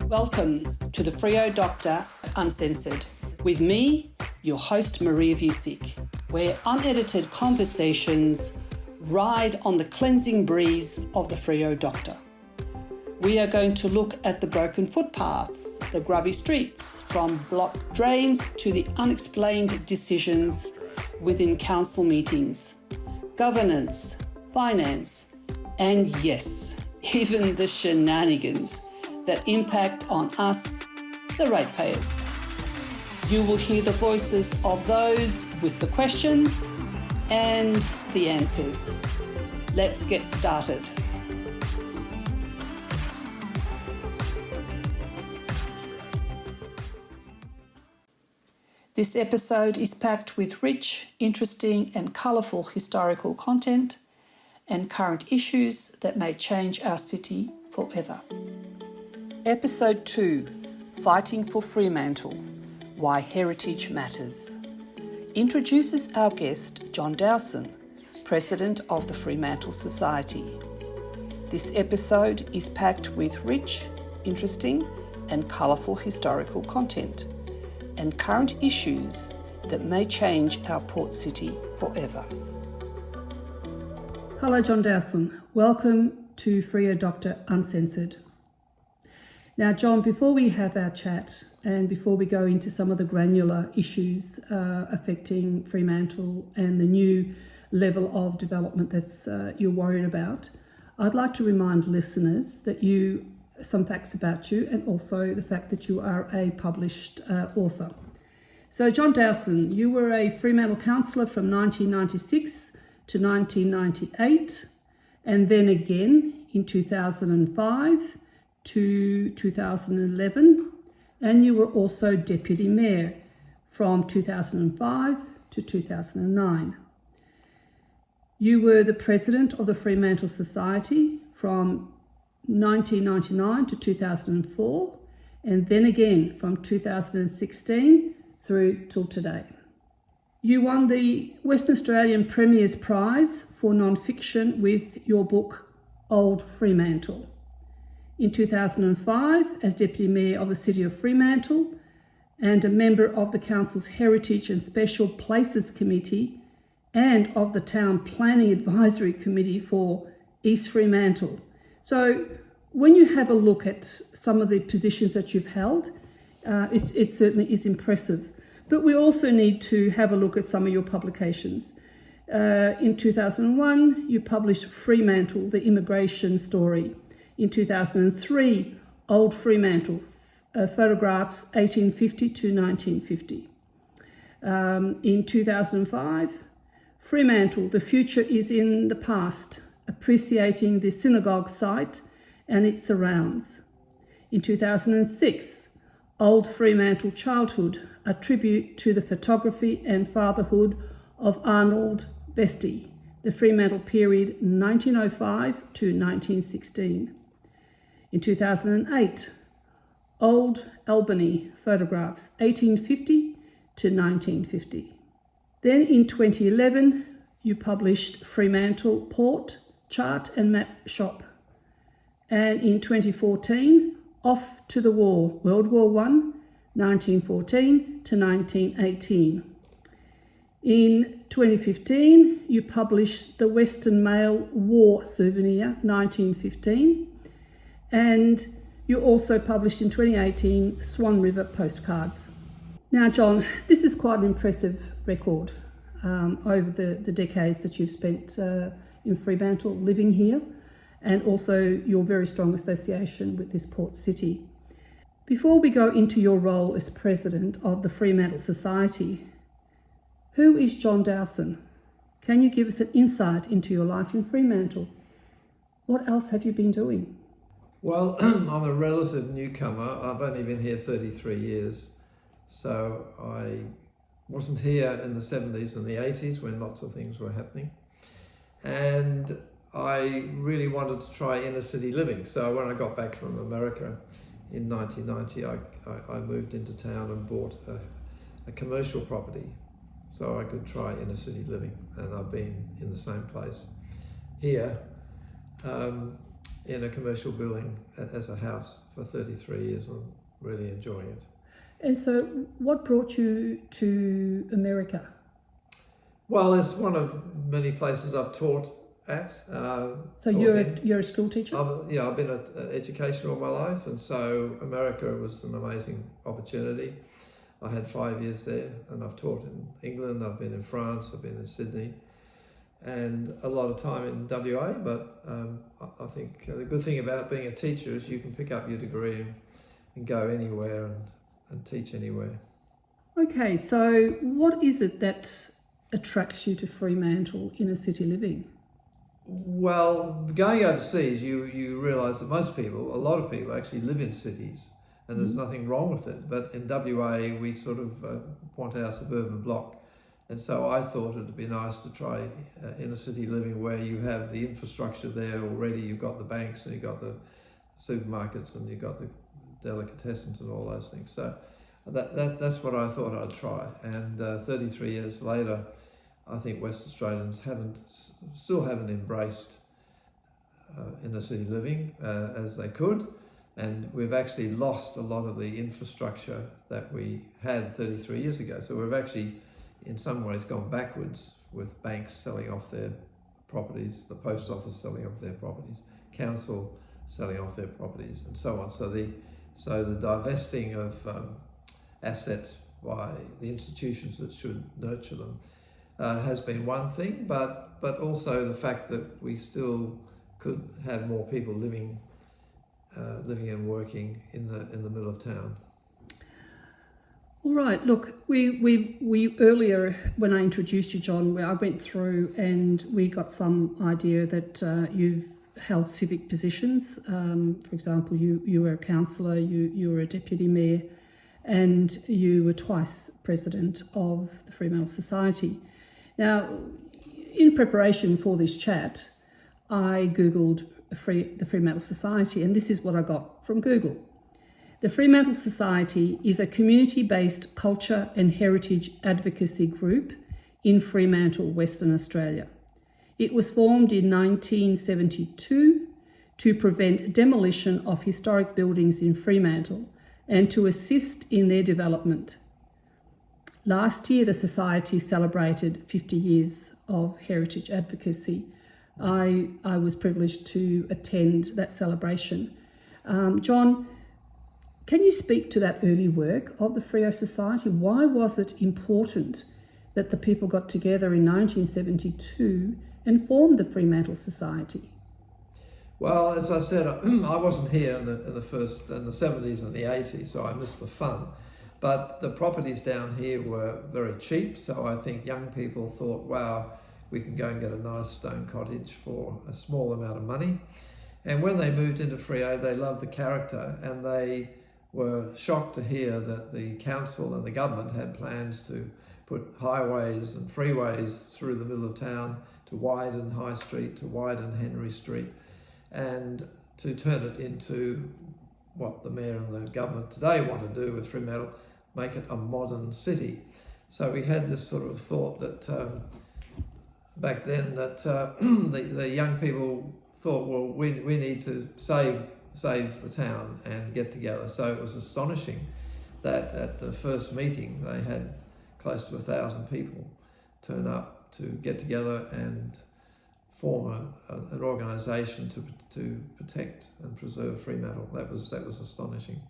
Welcome to the Freo Doctor Uncensored, with me, your host Maria Vusic, where unedited conversations ride on the cleansing breeze of the Freo Doctor. We are going to look at the broken footpaths, the grubby streets, from blocked drains to the unexplained decisions within council meetings, governance, finance, and yes, even the shenanigans that impact on us, the ratepayers. You will hear the voices of those with the questions and the answers. Let's get started. This episode is packed with rich, interesting and colourful historical content and current issues that may change our city forever. Episode 2, Fighting for Fremantle, Why Heritage Matters, introduces our guest, John Dowson, President of the Fremantle Society. This episode is packed with rich, interesting and colourful historical content and current issues that may change our port city forever. Hello, John Dowson. Welcome to Freo Doctor Uncensored. Now, John, before we have our chat and before we go into some of the granular issues affecting Fremantle and the new level of development that you're worried about, I'd like to remind listeners that some facts about you and also the fact that you are a published author. So, John Dowson, you were a Fremantle councillor from 1996 to 1998 and then again in 2005 to 2011, and you were also Deputy Mayor from 2005 to 2009. You were the President of the Fremantle Society from 1999 to 2004, and then again from 2016 through till today. You won the Western Australian Premier's Prize for Non-Fiction with your book, Old Fremantle. In 2005, as Deputy Mayor of the City of Fremantle and a member of the Council's Heritage and Special Places Committee and of the Town Planning Advisory Committee for East Fremantle. So when you have a look at some of the positions that you've held, it certainly is impressive. But we also need to have a look at some of your publications. In 2001, you published Fremantle, the Immigration Story. In 2003, Old Fremantle, photographs 1850 to 1950. In 2005, Fremantle, the future is in the past, appreciating the synagogue site and its surrounds. In 2006, Old Fremantle Childhood, a tribute to the photography and fatherhood of Arnold Bestie, the Fremantle period 1905 to 1916. In 2008, Old Albany photographs 1850 to 1950. Then in 2011, you published Fremantle Port Chart and Map Shop. And in 2014, Off to the War, World War I, 1914 to 1918. In 2015, you published the Western Mail War Souvenir, 1915. And you also published in 2018 Swan River Postcards. Now, John, this is quite an impressive record over the decades that you've spent in Fremantle, living here, and also your very strong association with this port city. Before we go into your role as President of the Fremantle Society, who is John Dowson? Can you give us an insight into your life in Fremantle? What else have you been doing? Well, I'm a relative newcomer. I've only been here 33 years. So I wasn't here in the 70s and the 80s when lots of things were happening. And I really wanted to try inner city living. So when I got back from America in 1990, I moved into town and bought a commercial property so I could try inner city living. And I've been in the same place here. in a commercial building as a house for 33 years. I'm really enjoying it. And so, what brought you to America? Well, it's one of many places I've taught at. So you're a school teacher? I've been at education all my life, and so America was an amazing opportunity. I had 5 years there, and I've taught in England, I've been in France, I've been in Sydney, and a lot of time in WA, but I think the good thing about being a teacher is you can pick up your degree and go anywhere and teach anywhere. Okay, so what is it that attracts you to Fremantle inner city living? Well, going overseas, you realise that a lot of people actually live in cities, and there's nothing wrong with it. But in WA, we sort of want our suburban block. And so I thought it'd be nice to try inner city living where you have the infrastructure there already. You've got the banks and you've got the supermarkets and you've got the delicatessens and all those things. So that's what I thought I'd try. And 33 years later, I think West Australians still haven't embraced inner city living as they could. And we've actually lost a lot of the infrastructure that we had 33 years ago. So we've actually, in some ways, gone backwards with banks selling off their properties, the post office selling off their properties, council selling off their properties, and so on. So the divesting of assets by the institutions that should nurture them has been one thing, but also the fact that we still could have more people living and working in the middle of town. All right. Look, we earlier when I introduced you, John, I went through and we got some idea that you've held civic positions. For example, you were a councillor, you were a deputy mayor, and you were twice president of the Fremantle Society. Now, in preparation for this chat, I googled the Fremantle Society, and this is what I got from Google. The Fremantle Society is a community-based culture and heritage advocacy group in Fremantle, Western Australia. It was formed in 1972 to prevent demolition of historic buildings in Fremantle and to assist in their development. Last year, the Society celebrated 50 years of heritage advocacy. I was privileged to attend that celebration. John, can you speak to that early work of the Freo Society? Why was it important that the people got together in 1972 and formed the Fremantle Society? Well, as I said, I wasn't here in the 70s and the 80s, so I missed the fun. But the properties down here were very cheap, so I think young people thought, wow, we can go and get a nice stone cottage for a small amount of money. And when they moved into Freo, they loved the character, and they were shocked to hear that the council and the government had plans to put highways and freeways through the middle of town, to widen High Street, to widen Henry Street, and to turn it into what the mayor and the government today want to do with Fremantle, make it a modern city. So we had this sort of thought that back then that the young people thought, well, we need to save the town and get together. So it was astonishing that at the first meeting they had close to 1,000 people turn up to get together and form an organisation to protect and preserve Fremantle. That was astonishing.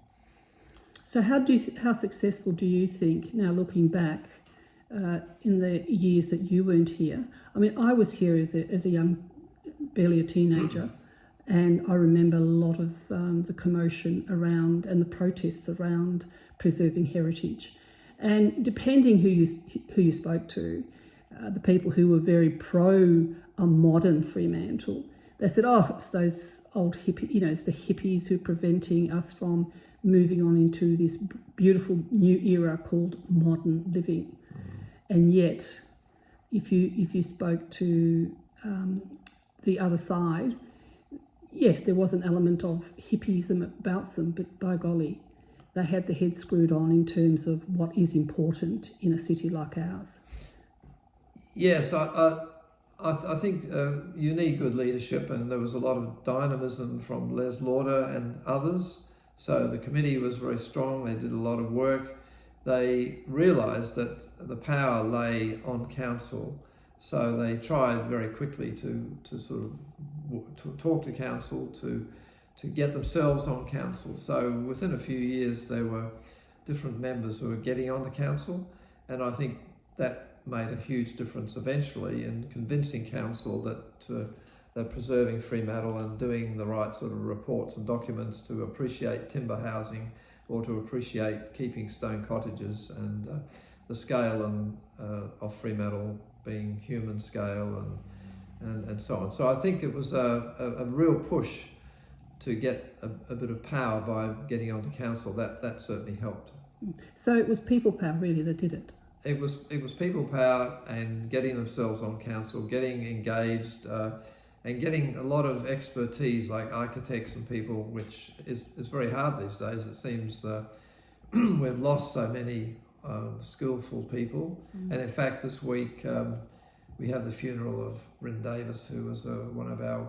So how successful do you think, now looking back, in the years that you weren't here? I mean, I was here as a young, barely a teenager, and I remember a lot of the commotion around and the protests around preserving heritage. And depending who you spoke to, the people who were very pro a modern Fremantle, they said, oh, it's those old hippies, it's the hippies who are preventing us from moving on into this beautiful new era called modern living. And yet, if you spoke to the other side, yes, there was an element of hippiism about them, but by golly, they had the head screwed on in terms of what is important in a city like ours. Yes, I think you need good leadership, and there was a lot of dynamism from Les Lauder and others. So the committee was very strong. They did a lot of work. They realised that the power lay on council, so they tried very quickly to sort of to talk to council, to get themselves on council. So within a few years, there were different members who were getting onto council, and I think that made a huge difference eventually in convincing council that they're preserving Fremantle and doing the right sort of reports and documents to appreciate timber housing, or to appreciate keeping stone cottages, and the scale of Fremantle being human scale, and so on. So I think it was a real push to get a bit of power by getting onto council. That certainly helped. So it was people power really that did it. It was people power and getting themselves on council, getting engaged, and getting a lot of expertise like architects and people, which is very hard these days. It seems we've lost so many skillful people. And in fact, this week we have the funeral of Bryn Davis, who was one of our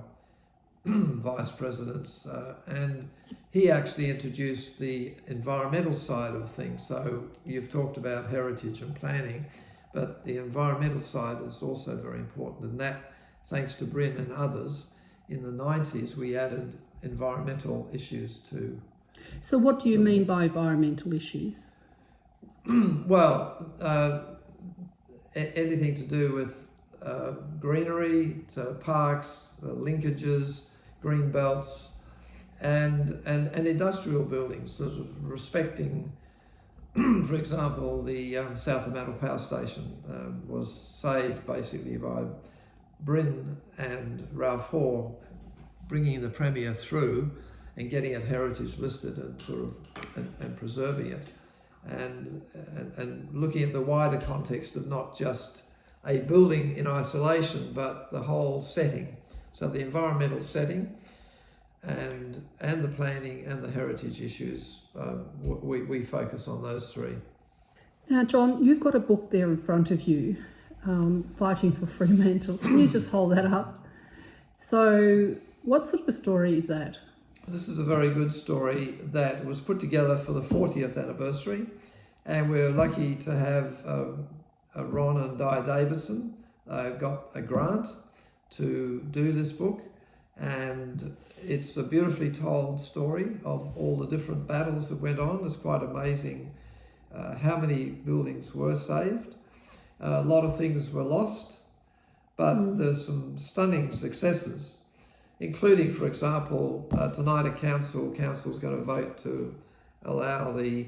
vice presidents, and he actually introduced the environmental side of things. So you've talked about heritage and planning, but the environmental side is also very important, and that, thanks to Bryn and others, in the 90s we added environmental issues too. So what do you mean by environmental issues? Well, anything to do with greenery, to parks, linkages, green belts, and industrial buildings, sort of respecting, for example, the South Fremantle Power Station was saved basically by Bryn and Ralph Hoare bringing the Premier through and getting it heritage listed and sort of and preserving it, and looking at the wider context of not just a building in isolation, but the whole setting. So the environmental setting and the planning and the heritage issues, we focus on those three. Now, John, you've got a book there in front of you, Fighting for Fremantle. Can you just hold that up? So what sort of a story is that? This is a very good story that was put together for the 40th anniversary, and we're lucky to have Ron and Di Davidson got a grant to do this book, and it's a beautifully told story of all the different battles that went on. It's quite amazing how many buildings were saved. A lot of things were lost, but there's some stunning successes, including, for example, tonight at council's going to vote to allow the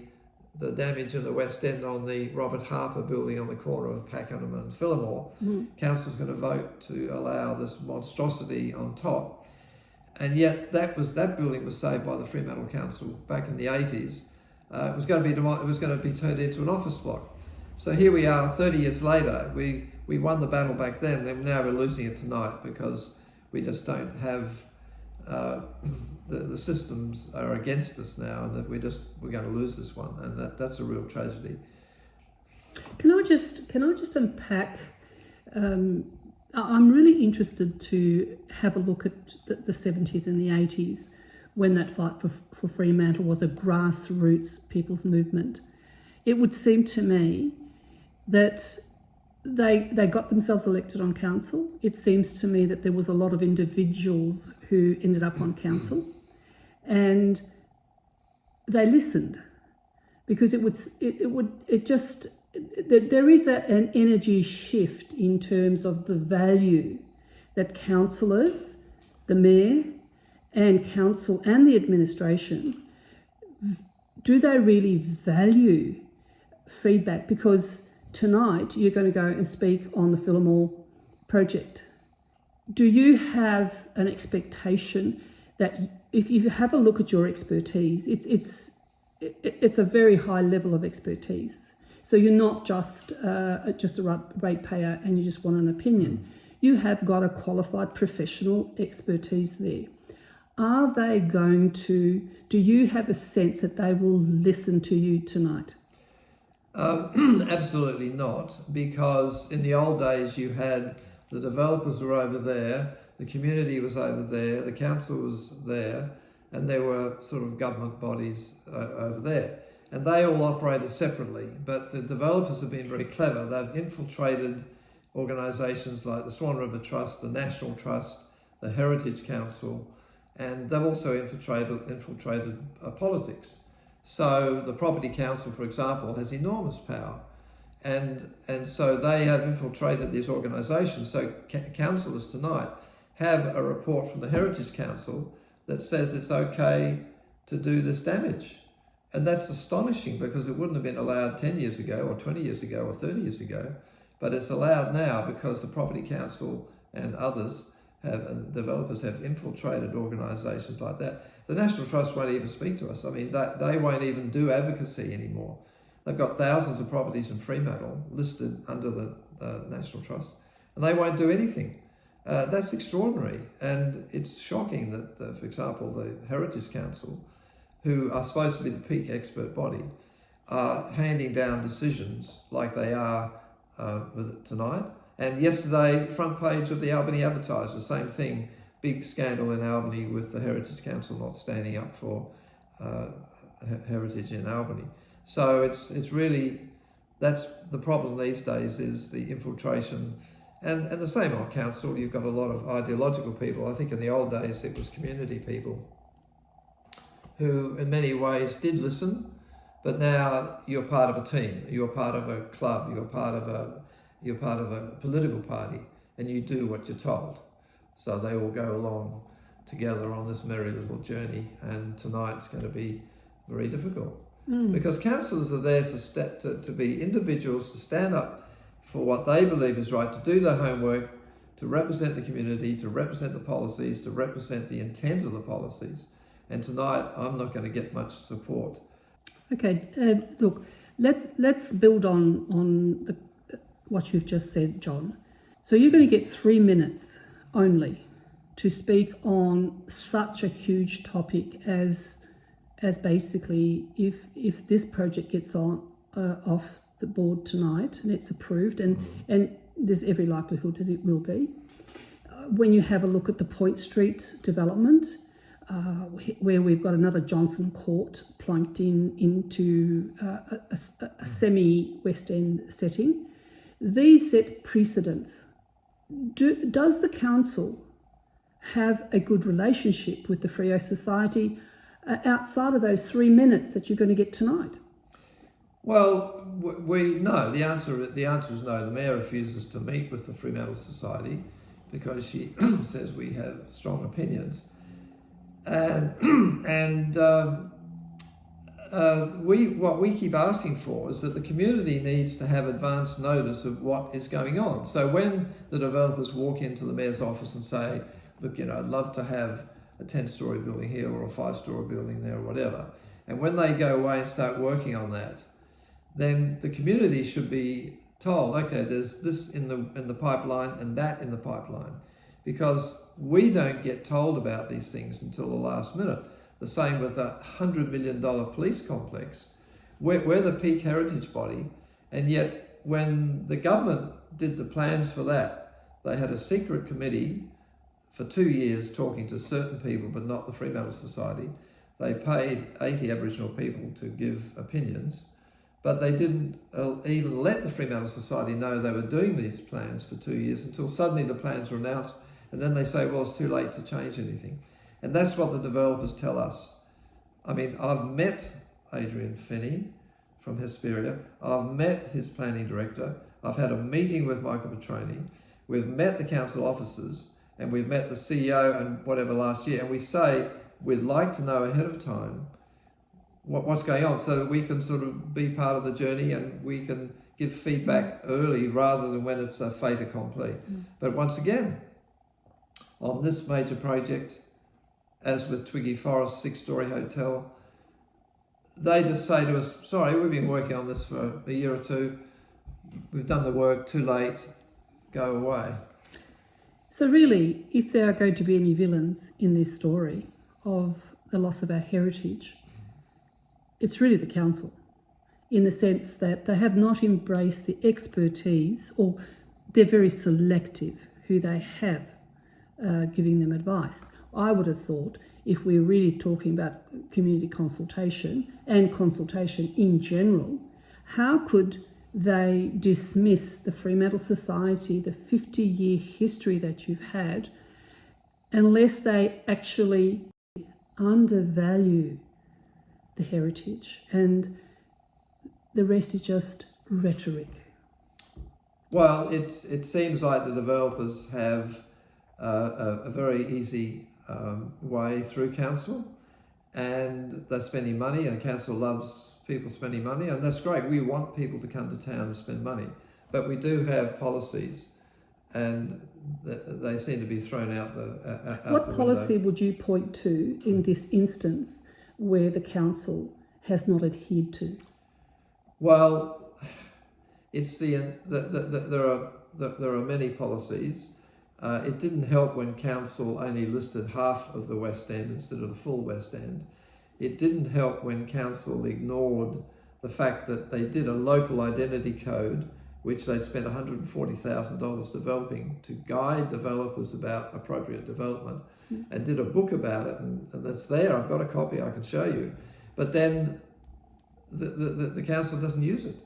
damage in the West End on the Robert Harper building on the corner of Pakenham and Phillimore. Council's going to vote to allow this monstrosity on top, and yet that building was saved by the Fremantle Council back in the 80s. It was going to be turned into an office block. So here we are 30 years later. We won the battle back then, and now we're losing it tonight because we just don't have the systems are against us now, and that we're going to lose this one, and that's a real tragedy. Can I just unpack? I'm really interested to have a look at the 70s and the 80s, when that fight for Fremantle was a grassroots people's movement. It would seem to me that they got themselves elected on council. It seems to me that there was a lot of individuals who ended up on council, and they listened, because there is an energy shift in terms of the value that councillors, the mayor and council and the administration, do they really value feedback? Because tonight you're going to go and speak on the Phillimore project. Do you have an expectation that if you have a look at your expertise, it's a very high level of expertise? So you're not just a ratepayer and you just want an opinion. You have got a qualified professional expertise there. Are they going to, do you have a sense that they will listen to you tonight? Absolutely not, because in the old days you had The developers were over there, the community was over there, the council was there, and there were sort of government bodies over there. And they all operated separately, but the developers have been very clever. They've infiltrated organisations like the Swan River Trust, the National Trust, the Heritage Council, and they've also infiltrated politics. So the Property Council, for example, has enormous power. And so they have infiltrated these organisations. So councillors tonight have a report from the Heritage Council that says it's okay to do this damage. And that's astonishing, because it wouldn't have been allowed 10 years ago or 20 years ago or 30 years ago, but it's allowed now because the Property Council and others and developers have infiltrated organisations like that. The National Trust won't even speak to us. I mean, they won't even do advocacy anymore. They've got thousands of properties in Fremantle listed under the National Trust, and they won't do anything. That's extraordinary, and it's shocking that, for example, the Heritage Council, who are supposed to be the peak expert body, are handing down decisions like they are with it tonight. And yesterday, front page of the Albany Advertiser, same thing, big scandal in Albany with the Heritage Council not standing up for heritage in Albany. So it's really, that's the problem these days, is the infiltration. And the same on council, you've got a lot of ideological people. I think in the old days it was community people who in many ways did listen, but now you're part of a team, you're part of a club, you're part of a political party, and you do what you're told. So they all go along together on this merry little journey, and tonight's going to be very difficult. Because councillors are there to be individuals, to stand up for what they believe is right, to do their homework, to represent the community, to represent the policies, to represent the intent of the policies. And tonight, I'm not going to get much support. Okay, look, let's build on what you've just said, John. So you're going to get 3 minutes only to speak on such a huge topic as basically if this project gets off the board tonight and it's approved, and there's every likelihood that it will be. When you have a look at the Point Street development, where we've got another Johnson Court plunked into a semi-West End setting, these set precedents. Does the council have a good relationship with the Freo Society outside of those 3 minutes that you're going to get tonight? Well, no. The answer is no. The mayor refuses to meet with the Fremantle Society because she says we have strong opinions, and what we keep asking for is that the community needs to have advance notice of what is going on. So when the developers walk into the mayor's office and say, look, I'd love to have a 10-storey building here or a 5-storey building there or whatever, and when they go away and start working on that, then the community should be told, okay, there's this in the pipeline and that in the pipeline, because we don't get told about these things until the last minute. The same with a $100 million police complex. We're the peak heritage body, and yet when the government did the plans for that, they had a secret committee for 2 years talking to certain people, but not the Fremantle Society. They paid 80 Aboriginal people to give opinions, but they didn't even let the Fremantle Society know they were doing these plans for 2 years until suddenly the plans were announced, and then they say, well, it's too late to change anything. And that's what the developers tell us. I mean, I've met Adrian Finney from Hesperia. I've met his planning director. I've had a meeting with Michael Petroni. We've met the council officers, and we've met the CEO and whatever last year. And we say, we'd like to know ahead of time what's going on so that we can sort of be part of the journey and we can give feedback early rather than when it's a fait accompli. But once again, on this major project, as with Twiggy Forest 6-storey hotel, they just say to us, sorry, we've been working on this for a year or two, we've done the work, too late, go away. So really, if there are going to be any villains in this story of the loss of our heritage, it's really the council, in the sense that they have not embraced the expertise, or they're very selective who they have giving them advice. I would have thought if we're really talking about community consultation and consultation in general, how could they dismiss the Fremantle Society, the 50-year history that you've had, unless they actually undervalue the heritage and the rest is just rhetoric? Well, it seems like the developers have a very easy way through council, and they're spending money, and council loves people spending money, and that's great. We want people to come to town and spend money, but we do have policies, and they seem to be thrown out the What policy would you point to in this instance where the council has not adhered to? Well, it's there are many policies. It didn't help when council only listed half of the West End instead of the full West End. It didn't help when council ignored the fact that they did a local identity code, which they spent $140,000 developing to guide developers about appropriate development, and did a book about it, and that's there. I've got a copy I can show you. But then the council doesn't use it.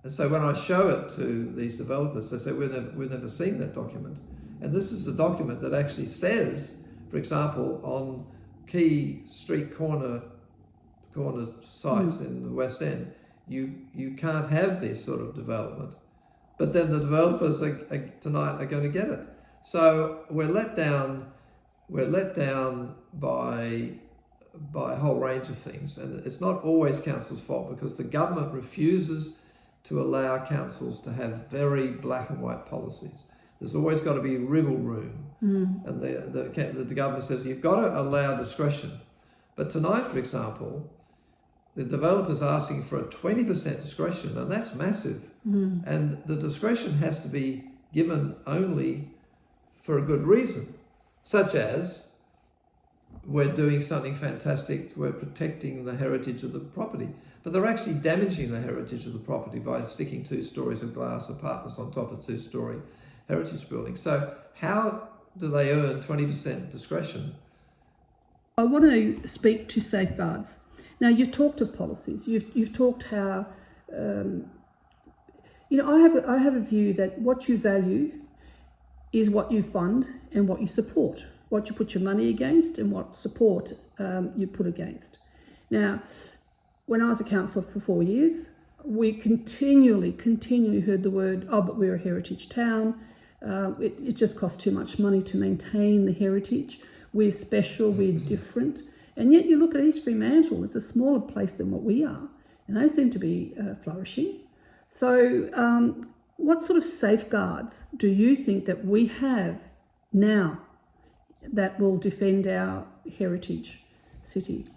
And so when I show it to these developers, they say, we've never seen that document. And this is a document that actually says, for example, on key street corner sites in the West End, you can't have this sort of development. But then the developers tonight are going to get it. So we're let down by a whole range of things, and it's not always council's fault, because the government refuses to allow councils to have very black and white policies. There's always got to be wriggle room, and the government says you've got to allow discretion. But tonight, for example, the developer's asking for a 20% discretion, and that's massive. And the discretion has to be given only for a good reason, such as we're doing something fantastic, we're protecting the heritage of the property. But they're actually damaging the heritage of the property by sticking 2 stories of glass apartments on top of 2-story heritage buildings. So how do they earn 20% discretion? I want to speak to safeguards. Now, you've talked of policies. You've talked how, I have a view that what you value is what you fund and what you support, what you put your money against and what support you put against. Now, when I was a councillor for 4 years, we continually heard the word, but we're a heritage town. It just costs too much money to maintain the heritage. We're special, we're different. And yet you look at East Fremantle, it's a smaller place than what we are, and they seem to be flourishing. So what sort of safeguards do you think that we have now that will defend our heritage city?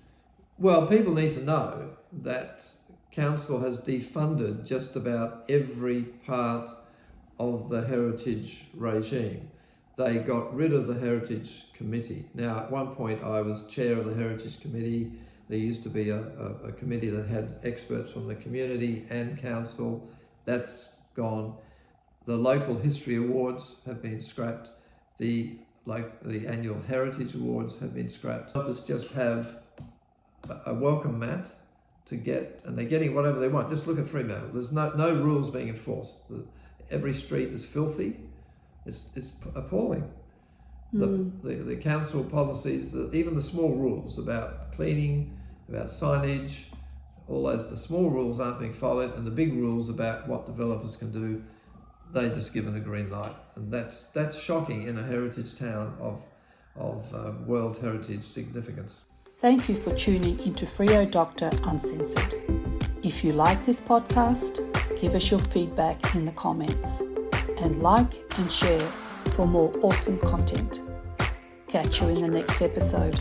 Well, people need to know that council has defunded just about every part of the heritage regime. They got rid of the Heritage Committee. Now, at one point, I was chair of the Heritage Committee. There used to be a committee that had experts from the community and council. That's gone. The local history awards have been scrapped. The annual heritage awards have been scrapped. Others just have a welcome mat to get, and they're getting whatever they want. Just look at Fremantle. There's no rules being enforced. Every street is filthy. It's appalling. The council policies, even the small rules about cleaning, about signage, the small rules aren't being followed, and the big rules about what developers can do, they're just given a green light, and that's shocking in a heritage town of World Heritage significance. Thank you for tuning into Freo Doctor Uncensored. If you like this podcast, give us your feedback in the comments, and like and share for more awesome content. Catch you in the next episode.